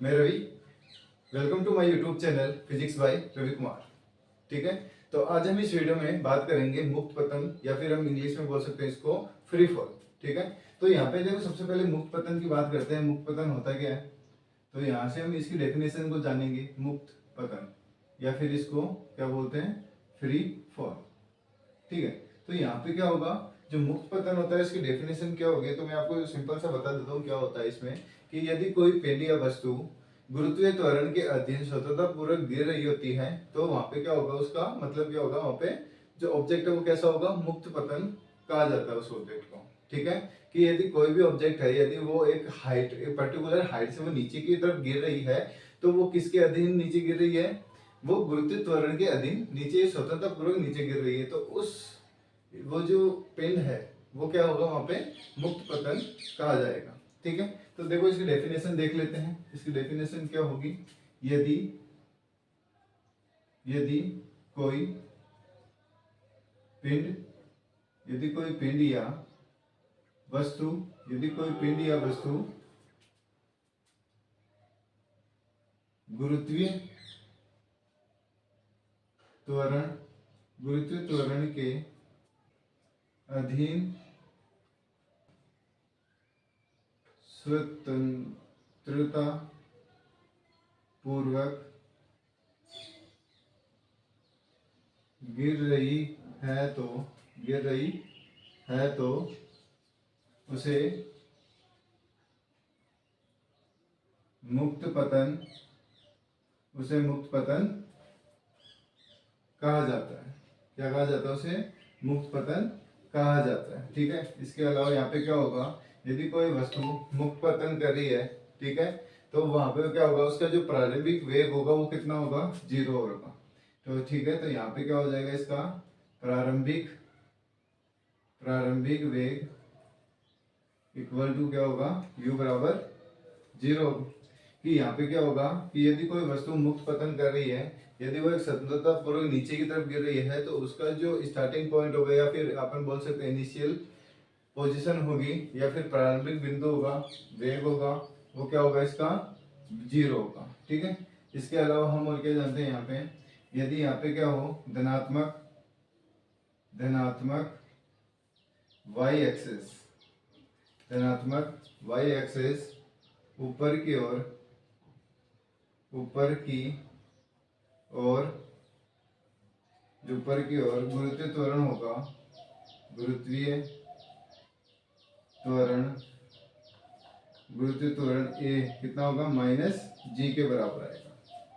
मैं Ravi. Welcome to my YouTube channel physics by Ravi Kumar. ठीक है, तो आज हम इस वीडियो में बात करेंगे मुक्त पतन, या फिर हम इंग्लिश में बोल सकते हैं इसको फ्री फॉल। ठीक है, तो यहाँ पे देखो सबसे पहले मुक्त पतन की बात करते हैं। मुक्त पतन होता क्या है, तो यहाँ से हम इसकी डेफिनेशन को जानेंगे। मुक्त पतन या फिर इसको क्या बोलते हैं, फ्री फॉल। ठीक है, तो यहाँ पे क्या होगा, जो मुक्त पतन होता है इसकी डेफिनेशन क्या होगी, तो मैं आपको सिंपल सा बता देता हूँ क्या होता है इसमें। कि यदि कोई पिंड या वस्तु गुरुत्वीय त्वरण के अधीन स्वतंत्रता पूर्वक गिर रही होती है, तो वहां पे क्या होगा, उसका मतलब क्या होगा, वहां पे जो ऑब्जेक्ट है वो कैसा होगा, मुक्त पतन कहा जाता है उस ऑब्जेक्ट को। ठीक है, कि यदि कोई भी ऑब्जेक्ट है, यदि वो एक हाइट, एक पर्टिकुलर हाइट से वो नीचे की तरफ गिर रही है, तो वो किसके अधीन नीचे गिर रही है, वो गुरुत्वीय त्वरण के अधीन नीचे स्वतंत्रता पूर्वक नीचे गिर रही है। तो उस वो जो पिंड है वो क्या होगा, वहां पे मुक्त पतन कहा जाएगा। ठीक है, तो देखो इसकी डेफिनेशन देख लेते हैं। इसकी डेफिनेशन क्या होगी, यदि यदि कोई पिंड यदि कोई पिंड या वस्तु यदि कोई पिंड या वस्तु गुरुत्वीय त्वरण के अधीन स्वतंत्रता पूर्वक गिर रही है तो उसे मुक्त पतन कहा जाता है। क्या कहा जाता है, उसे मुक्त पतन कहा जाता है। ठीक है, इसके अलावा यहाँ पे क्या होगा, यदि कोई वस्तु मुक्त पतन कर रही है, ठीक है, तो वहां पे क्या होगा, उसका जो प्रारंभिक वेग होगा वो कितना होगा, 0 होगा। तो ठीक है, तो यहाँ पे क्या हो जाएगा, इसका प्रारंभिक वेग इक्वल टू क्या होगा, u बराबर 0। कि यहाँ पे क्या होगा कि यदि कोई वस्तु मुक्त पतन कर रही है, यदि वो एक स्वतंत्रता पूर्वक नीचे की तरफ गिर रही है, तो उसका जो स्टार्टिंग पॉइंट होगा, या फिर अपन बोल सकते हैं इनिशियल पोजीशन होगी, या फिर प्रारंभिक बिंदु होगा, वेग होगा, वो क्या होगा, इसका 0 होगा। ठीक है, इसके अलावा हम और क्या जानते हैं, यहाँ पे यदि यहाँ पे क्या हो, धनात्मक वाई एक्सेस ऊपर की ओर गुरुत्वीय त्वरण होगा, गुरुत्वीय त्वरण ए कितना होगा, -g के बराबर आएगा।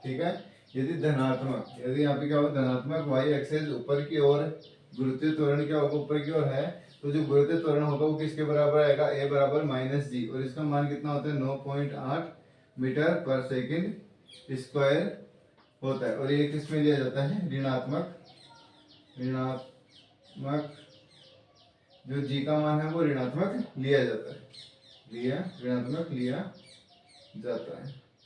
ठीक है, यदि यहाँ पे क्या होगा, धनात्मक वाई एक्सेस ऊपर की ओर गुरुत्वीय त्वरण क्या होगा, ऊपर की ओर है, तो जो गुरुत्वीय त्वरण होगा वो किसके बराबर आएगा, ए बराबर -g, और इसका मान कितना होता है, 9.8 मीटर पर सेकंड स्क्वायर होता है। और ये किस में लिया जाता है, ऋणात्मक जो जी का मान है वो ऋणात्मक लिया जाता है।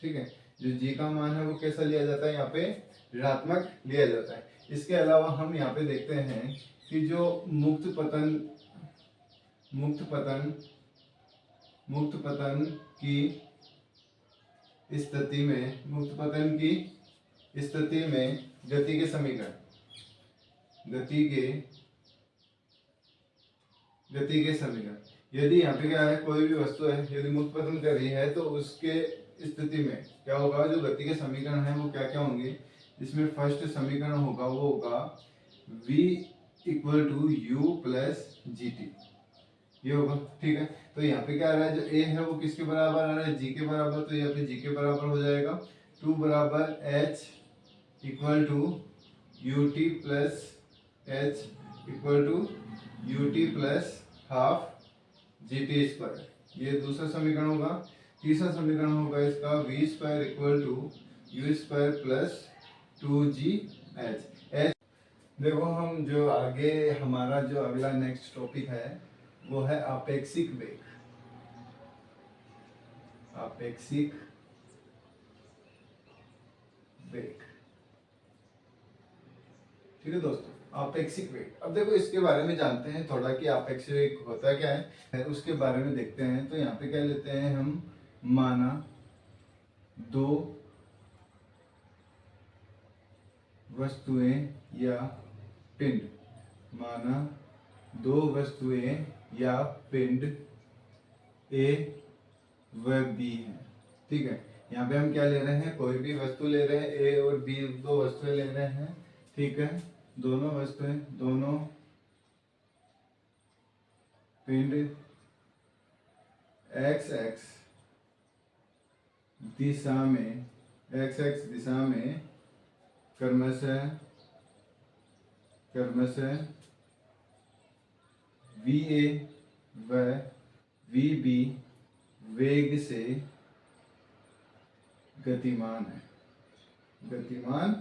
ठीक है, जो जी का मान है वो कैसा लिया जाता है, यहाँ पे ऋणात्मक लिया जाता है। इसके अलावा हम यहाँ पे देखते हैं कि जो मुक्त पतन की स्थिति में गति के समीकरण यदि यहाँ पे क्या है, कोई भी वस्तु है यदि मुक्त पतन कर रही है, तो उसके स्थिति में क्या होगा, जो गति के समीकरण है वो क्या क्या होंगे। इसमें फर्स्ट समीकरण होगा वो होगा v equal to u plus G T, ये होगा। ठीक है, तो यहाँ पे क्या आ रहा है, जो a है वो किसके बराबर आ रहा है, g के बराबर, तो यहाँ पे g के बराबर हो जाएगा 2 बराबर h equal to U T plus half G T square, ये दूसरा समीकरण होगा। तीसरा समीकरण होगा इसका v square equal to U square plus 2gh। देखो हम जो आगे हमारा जो अगला नेक्स्ट टॉपिक है वो है आपेक्षिक वेग। ठीक है दोस्तों, आपेक्षिक वेग। अब देखो इसके बारे में जानते हैं थोड़ा कि आपेक्षिक वेग होता क्या है, उसके बारे में देखते हैं। तो यहाँ पे क्या लेते हैं हम, माना दो वस्तुएं या पिंड, माना दो वस्तुएं या पिंड ए व बी है। ठीक है, यहाँ पे हम क्या ले रहे हैं, कोई भी वस्तु ले रहे हैं, ए और बी दो वस्तुएं ले रहे हैं। ठीक है, दोनों वस्तुएं, दोनों पिंड एक्स एक्स दिशा में, एक्स एक्स दिशा में क्रमशः वी ए व वी बी वेग से गतिमान है। गतिमान,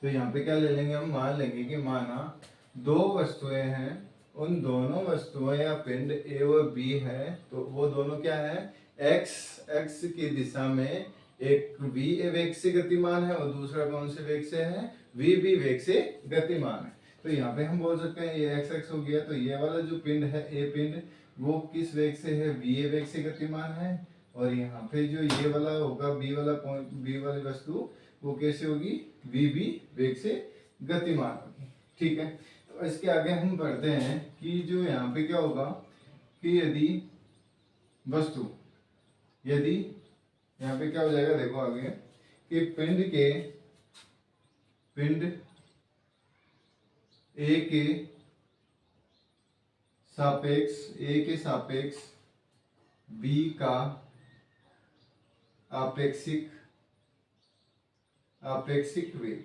तो यहाँ पे क्या ले लेंगे हम, मान लेंगे कि माना दो वस्तुएं हैं, उन दोनों वस्तुएं या पिंड ए और बी है, तो वो दोनों क्या है, एक्स एक्स की दिशा में एक वी ए वेग से गतिमान है और दूसरा कौन से वेग से है, वी बी वेग से गतिमान है। तो यहाँ पे हम बोल सकते हैं ये एक्स एक्स हो गया, तो ये वाला जो पिंड है ए पिंड वो किस वेग से है, वी ए वेग से गतिमान है, और यहाँ पे जो ये वाला होगा बी वाला पॉइंट, बी वाली वस्तु वो कैसे होगी, वी बी वेग से गतिमान होगी। ठीक है, तो इसके आगे हम बढ़ते हैं कि जो यहाँ पे क्या होगा कि यदि वस्तु, यदि यहाँ पे क्या हो जाएगा, देखो आगे कि पिंड ए के सापेक्ष बी का आपेक्षिक वेग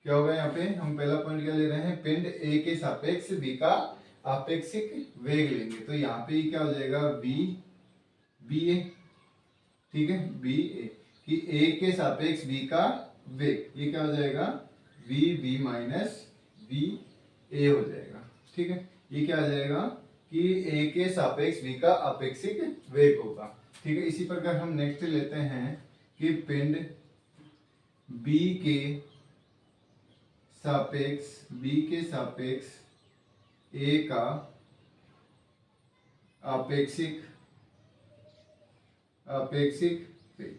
क्या होगा। यहाँ पे हम पहला पॉइंट क्या ले रहे हैं, पिंड ए के सापेक्ष बी का आपेक्षिक वेग लेंगे, तो यहाँ पे क्या हो जाएगा, बी ए। ठीक है, बी ए कि ए के सापेक्ष बी का वेग, ये क्या हो जाएगा, V B minus V A हो जाएगा। ठीक है, ये क्या आ जाएगा कि ए के सापेक्ष बी का आपेक्षिक वेग होगा। ठीक है, इसी प्रकार हम नेक्स्ट लेते हैं कि पिंड बी के सापेक्ष ए का आपेक्षिक वेग।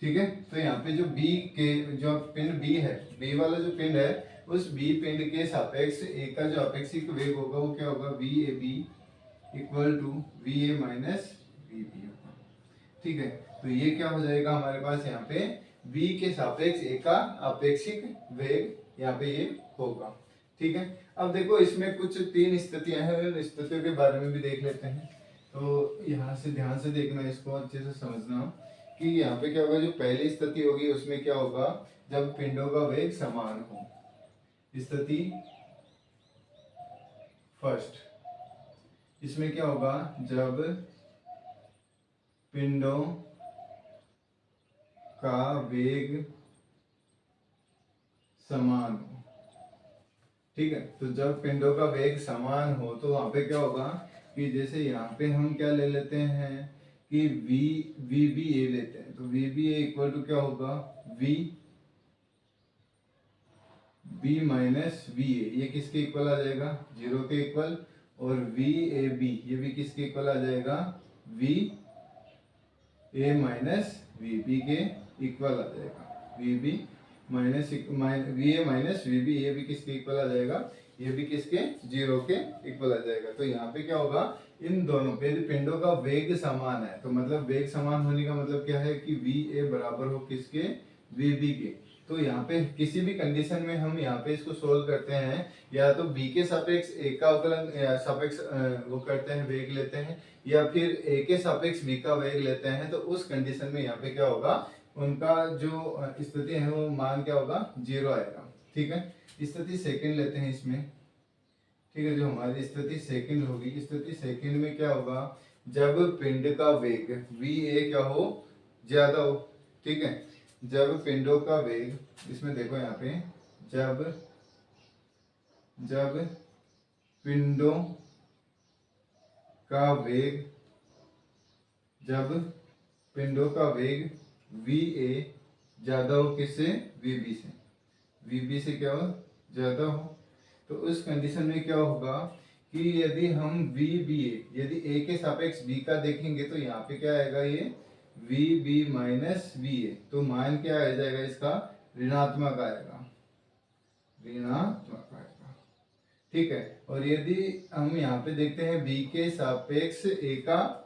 ठीक है, तो यहाँ पे जो बी के जो पिंड बी है, बी वाला जो पिंड है, उस बी पिंड के सापेक्ष ए का जो आपेक्षिक वेग होगा वो क्या होगा, V A B equal to V A minus V B होगा। ठीक है, तो ये क्या हो जाएगा हमारे पास यहाँ पे बी के सापेक्ष ए का आपेक्षिक वेग यहाँ पे ये होगा। ठीक है, अब देखो इसमें कुछ तीन स्थितियां हैं, उन स्थितियों के बारे में भी देख लेते हैं। तो यहाँ से ध्यान से देखना, इसको अच्छे से समझना कि यहाँ पे क्या होगा, जो पहली स्थिति होगी उसमें क्या होगा, जब पिंडों का वेग समान हो। स्थिति फर्स्ट, इसमें क्या होगा, जब पिंडों का वेग समान हो। ठीक है, तो जब पिंडों का वेग समान हो तो वहां पे क्या होगा कि जैसे यहाँ पे हम क्या ले लेते हैं कि वी बी ए लेते हैं, तो V B A equal to क्या होगा, V B minus V A, ये किसके इक्वल आ जाएगा, 0 के इक्वल, और वी ए बी ये भी किसके इक्वल आ जाएगा, V A minus V B के इक्वल आ जाएगा। V B minus V A minus V B, ये भी किसके इक्वल आ जाएगा, ये भी किसके, 0 के इक्वल आ जाएगा। तो यहाँ पे क्या होगा, इन दोनों पिंडों का वेग समान है, तो मतलब वेग समान होने का मतलब क्या है कि वी ए बराबर हो किसके, वी बी के। तो यहाँ पे किसी भी कंडीशन में हम यहाँ पे इसको सोल्व करते हैं, या तो बी के सापेक्ष ए का अवकलन सापेक्ष वो करते हैं, वेग लेते हैं, या फिर ए के सापेक्ष बी का वेग लेते हैं, तो उस कंडीशन में यहाँ पे क्या होगा, उनका जो स्थिति है वो मान क्या होगा, 0 आएगा। ठीक है, स्थिति सेकंड लेते हैं इसमें। ठीक है, जो हमारी स्थिति सेकंड होगी, स्थिति सेकंड में क्या होगा, जब पिंड का वेग वी ए क्या हो, ज्यादा हो। ठीक है, जब पिंडों का वेग, इसमें देखो यहाँ पे, जब पिंडों का वेग, जब पिंडों का वेग वी ए ज्यादा हो किससे, वी बी से, वी बी से क्या हो, ज्यादा हो, तो उस कंडीशन में क्या होगा कि यदि हम वी बी ए, यदि ए के सापेक्ष बी का देखेंगे तो यहाँ पे क्या आएगा, ये V B minus V A, तो मान क्या आ जाएगा इसका, ऋणात्मक आएगा, ऋणात्मक आएगा। ठीक है, और यदि हम यहाँ पे देखते हैं b के सापेक्ष a का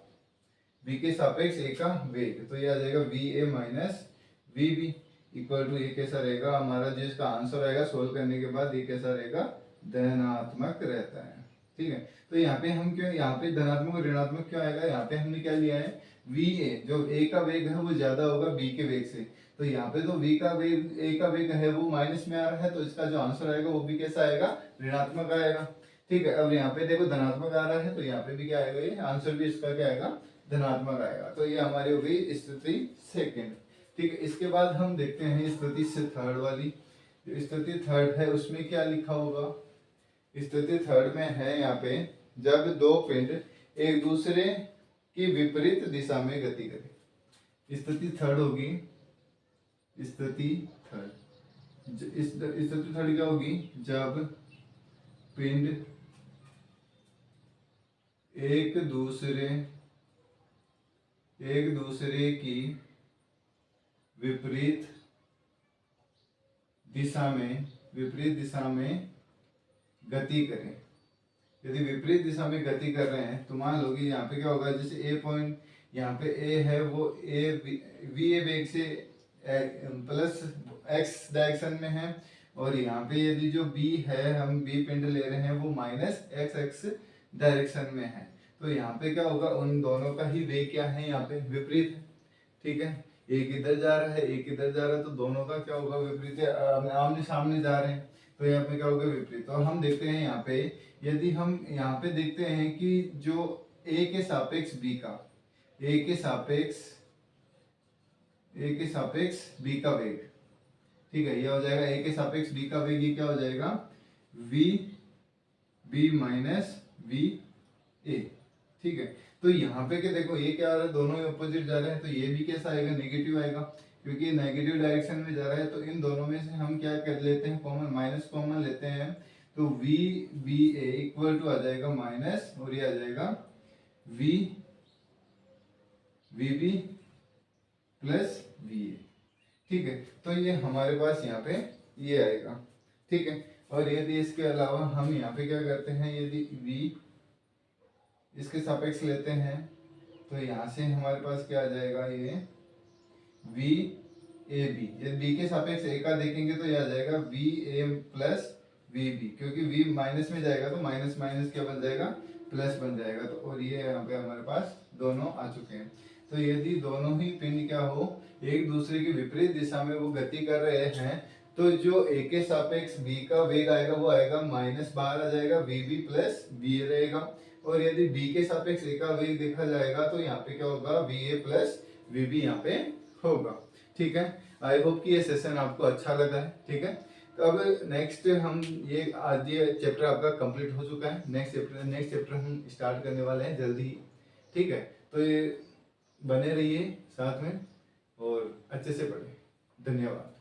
वेग, तो ये आ जाएगा V A minus V B equal to, ये कैसा रहेगा हमारा, जो इसका आंसर आएगा सोल्व करने के बाद, ये कैसा रहेगा, धनात्मक रहता है। ठीक है, तो यहाँ पे हम क्यों, यहाँ पे धनात्मक और ऋणात्मक क्यों आएगा, यहाँ पे हमने क्या लिया है, वी ए, जो ए का वेग है वो ज्यादा होगा बी के वेग से, तो यहाँ पे तो वी का वेग, ए का वेग है वो माइनस में आ रहा है, तो इसका जो आंसर आएगा वो भी कैसा आएगा, ऋणात्मक आएगा। ठीक है, अब यहाँ पे देखो धनात्मक आ रहा है, तो यहाँ पे भी क्या आएगा, ये आंसर भी इसका क्या आएगा, धनात्मक आएगा। तो ये हमारी हो गई स्थिति सेकंड। ठीक है, इसके बाद हम देखते हैं स्थिति से थर्ड वाली। जो स्थिति थर्ड है उसमें क्या लिखा होगा, स्थिति थर्ड में है यहाँ पे, जब दो पिंड एक दूसरे की विपरीत दिशा में गति करें। स्थिति थर्ड होगी, स्थिति थर्ड, स्थिति थर्ड क्या होगी, जब पिंड एक दूसरे की विपरीत दिशा में गति करें। यदि विपरीत दिशा में गति कर रहे हैं तो मान लो कि यहाँ पे क्या होगा, जैसे ए पॉइंट, यहाँ पे ए है वो ए वी ए वेग से प्लस एक्स डायरेक्शन में है, और यहाँ पे यदि जो बी है, हम बी पिंड ले रहे हैं वो माइनस एक्स एक्स डायरेक्शन में है, तो यहाँ पे क्या होगा, उन दोनों का ही वेग क्या है, यहाँ पे विपरीत है। ठीक है, एक इधर जा रहा है, एक इधर जा रहा है, तो दोनों का क्या होगा, विपरीत है, आमने सामने जा रहे हैं, तो यहाँ पे क्या होगा, विपरीत। और हम देखते हैं यहाँ पे, यदि हम यहाँ पे देखते हैं कि जो ए के सापेक्ष बी का, ए के सापेक्ष बी का वेग, ठीक है, ये हो जाएगा ए के सापेक्ष बी का वेग, ये क्या हो जाएगा, V B minus V A. ठीक है, तो यहाँ पे क्या देखो, ये क्या आ रहा है, दोनों अपोजिट जा रहे हैं, तो ये भी कैसा आएगा, नेगेटिव आएगा, क्योंकि नेगेटिव डायरेक्शन में जा रहा है। तो इन दोनों में से हम क्या कर लेते हैं, कॉमन, माइनस कॉमन लेते हैं, तो V B A equal to आ जाएगा माइनस, और ये आ जाएगा V B plus V A. ठीक है, तो ये हमारे पास यहाँ पे ये आएगा। ठीक है, और यदि इसके अलावा हम यहाँ पे क्या करते हैं, यदि v इसके सापेक्ष लेते हैं, तो यहाँ से हमारे पास क्या आ जाएगा, ये वी ए बी, यदि b के सापेक्ष a का देखेंगे तो यह आ जाएगा V A plus V B, क्योंकि v माइनस में जाएगा तो माइनस माइनस क्या बन जाएगा, प्लस बन जाएगा। तो और ये यहाँ पे हमारे पास दोनों आ चुके हैं। तो यदि दोनों ही पिंड क्या हो, एक दूसरे की विपरीत दिशा में वो गति कर रहे हैं, तो जो a के सापेक्ष b का वेग आएगा वो आएगा माइनस, बाहर आ जाएगा V B plus V A रहेगा। और यदि b के सापेक्ष a का वेग देखा जाएगा तो यहाँ पे क्या होगा, V A plus V B यहाँ पे होगा। ठीक है, आई होप कि ये सेशन आपको अच्छा लगा है। ठीक है, तो अब नेक्स्ट हम ये आज ये चैप्टर आपका कंप्लीट हो चुका है, नेक्स्ट चैप्टर हम स्टार्ट करने वाले हैं जल्दी ही। ठीक है, तो ये बने रहिए साथ में और अच्छे से पढ़ें। धन्यवाद।